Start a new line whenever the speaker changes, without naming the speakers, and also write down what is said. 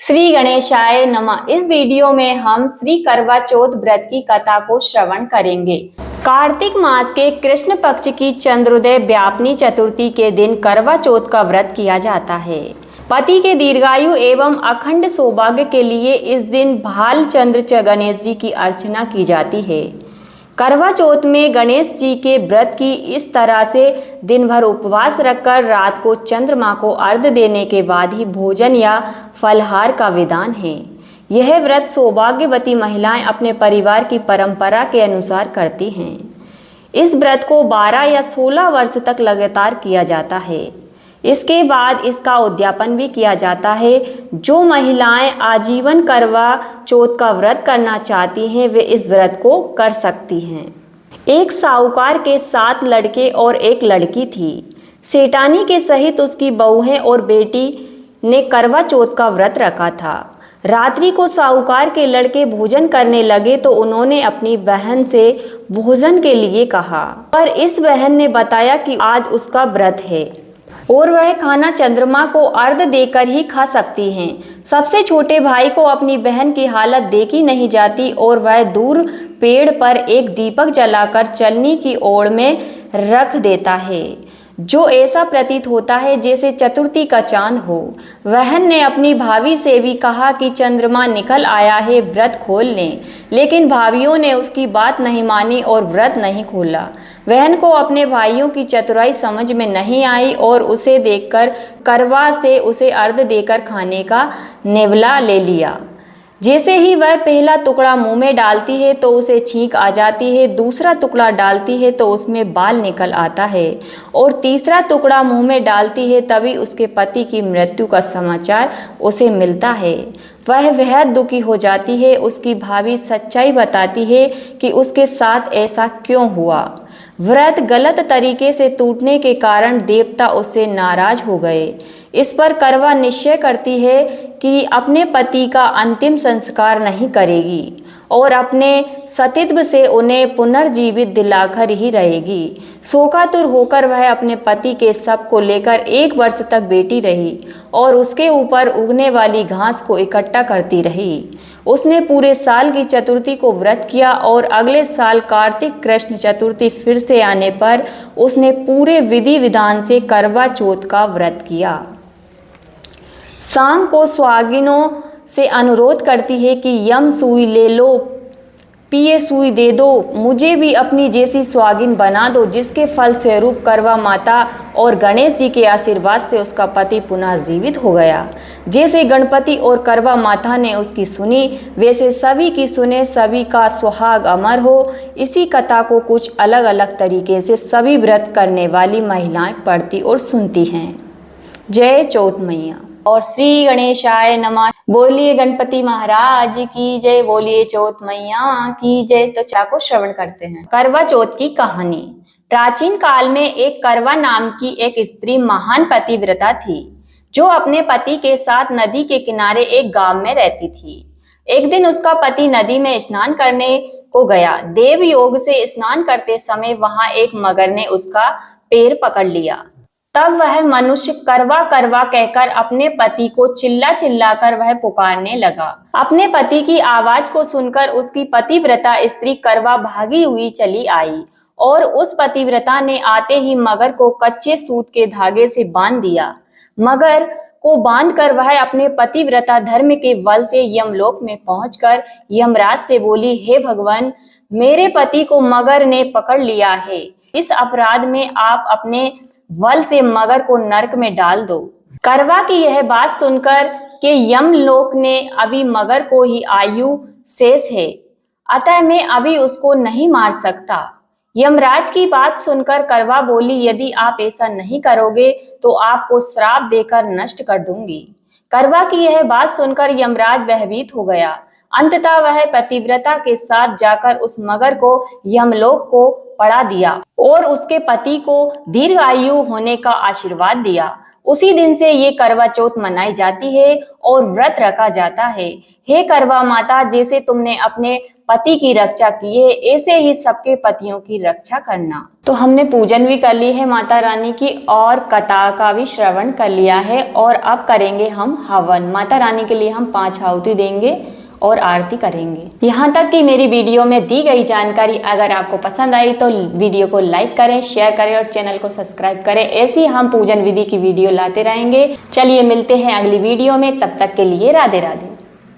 श्री गणेशाय नमः। इस वीडियो में हम श्री करवा चौथ व्रत की कथा को श्रवण करेंगे। कार्तिक मास के कृष्ण पक्ष की चंद्रोदय व्यापनी चतुर्थी के दिन करवा चौथ का व्रत किया जाता है। पति के दीर्घायु एवं अखंड सौभाग्य के लिए इस दिन भाल चंद्र गणेश जी की अर्चना की जाती है। करवा चौथ में गणेश जी के व्रत की इस तरह से दिन भर उपवास रखकर रात को चंद्रमा को अर्घ्य देने के बाद ही भोजन या फलहार का विधान है। यह व्रत सौभाग्यवती महिलाएं अपने परिवार की परंपरा के अनुसार करती हैं। इस व्रत को 12 या 16 वर्ष तक लगातार किया जाता है। इसके बाद इसका उद्यापन भी किया जाता है। जो महिलाएं आजीवन करवा चौथ का व्रत करना चाहती हैं वे इस व्रत को कर सकती हैं। एक साहूकार के 7 लड़के और एक लड़की थी। सेठानी के सहित उसकी बहुएं और बेटी ने करवा चौथ का व्रत रखा था। रात्रि को साहूकार के लड़के भोजन करने लगे तो उन्होंने अपनी बहन से भोजन के लिए कहा, पर इस बहन ने बताया कि आज उसका व्रत है और वह खाना चंद्रमा को अर्घ्य देकर ही खा सकती हैं। सबसे छोटे भाई को अपनी बहन की हालत देखी नहीं जाती और वह दूर पेड़ पर एक दीपक जलाकर चलनी की ओर में रख देता है, जो ऐसा प्रतीत होता है जैसे चतुर्थी का चांद हो। बहन ने अपनी भाभी से भी कहा कि चंद्रमा निकल आया है, व्रत खोल लें, लेकिन भाभियों ने उसकी बात नहीं मानी और व्रत नहीं खोला। बहन को अपने भाइयों की चतुराई समझ में नहीं आई और उसे देखकर करवा से उसे अर्घ्य देकर खाने का नेवला ले लिया। जैसे ही वह पहला टुकड़ा मुंह में डालती है तो उसे छींक आ जाती है, दूसरा टुकड़ा डालती है तो उसमें बाल निकल आता है और तीसरा टुकड़ा मुंह में डालती है तभी उसके पति की मृत्यु का समाचार उसे मिलता है। वह बेहद दुखी हो जाती है। उसकी भाभी सच्चाई बताती है कि उसके साथ ऐसा क्यों हुआ। व्रत गलत तरीके से टूटने के कारण देवता उससे नाराज हो गए। इस पर करवा निश्चय करती है कि अपने पति का अंतिम संस्कार नहीं करेगी और अपने सतीत्व से उन्हें पुनर्जीवित दिलाकर ही रहेगी। शोकातुर होकर वह अपने पति के शव को लेकर 1 वर्ष तक बैठी रही और उसके ऊपर उगने वाली घास को इकट्ठा करती रही। उसने पूरे साल की चतुर्थी को व्रत किया और अगले साल कार्तिक कृष्ण चतुर्थी फिर से आने पर उसने पूरे विधि विधान से करवा चौथ का व्रत किया। शाम को सुहागिनों से अनुरोध करती है कि यम सुई ले लो, पिए सुई दे दो, मुझे भी अपनी जैसी सुहागिन बना दो, जिसके फल स्वरूप करवा माता और गणेश जी के आशीर्वाद से उसका पति पुनः जीवित हो गया। जैसे गणपति और करवा माता ने उसकी सुनी वैसे सभी की सुने, सभी का सुहाग अमर हो। इसी कथा को कुछ अलग अलग तरीके से सभी व्रत करने वाली महिलाएं पढ़ती और सुनती हैं। जय चौथ मैया और श्री गणेशाय नमः। बोलिए गणपति महाराज की जय, बोलिए चौथ मैया की जय। तो चा को श्रवण करते हैं। करवा चौथ की कहानी। प्राचीन काल में एक करवा नाम की एक स्त्री महान पतिव्रता थी, जो अपने पति के साथ नदी के किनारे एक गांव में रहती थी। एक दिन उसका पति नदी में स्नान करने को गया। देव योग से स्नान करते समय वहां एक मगर ने उसका पैर पकड़ लिया। तब वह मनुष्य करवा करवा कहकर अपने पति को चिल्ला चिल्ला कर वह पुकारने लगा। अपने पति की आवाज को सुनकर उसकी पतिव्रता स्त्री करवा भागी हुई चली आई और उस पतिव्रता ने आते ही मगर को कच्चे सूत के धागे से बांध दिया। मगर को बांधकर वह अपने पतिव्रता धर्म के बल से यमलोक में पहुंचकर यमराज से बोली, हे भगवान, मेरे पति को मगर ने पकड़ लिया है। इस अपराध में आप अपने बल से मगर को नरक में डाल दो। करवा की यह बात सुनकर के यमलोक ने, अभी मगर को ही आयु शेष है, अतः मैं अभी उसको नहीं मार सकता। यमराज की बात सुनकर करवा बोली, यदि आप ऐसा नहीं करोगे तो आपको श्राप देकर नष्ट कर दूंगी। करवा की यह बात सुनकर यमराज भयभीत हो गया। अंततः वह पतिव्रता के साथ जाकर उस मगर को यमलोक को पड़ा दिया और उसके पति को दीर्घायु होने का आशीर्वाद दिया। उसी दिन से ये करवा चौथ मनाई जाती है और व्रत रखा जाता है। हे करवा माता, जैसे तुमने अपने पति की रक्षा की है, ऐसे ही सबके पतियों की रक्षा करना। तो हमने पूजन भी कर ली है माता रानी की और कथा का भी श्रवण कर लिया है और अब करेंगे हम हवन। माता रानी के लिए हम 5 आहुति देंगे और आरती करेंगे। यहाँ तक कि मेरी वीडियो में दी गई जानकारी अगर आपको पसंद आई तो वीडियो को लाइक करें, शेयर करें और चैनल को सब्सक्राइब करें। ऐसी हम पूजन विधि की वीडियो लाते रहेंगे। चलिए मिलते हैं अगली वीडियो में, तब तक के लिए राधे राधे।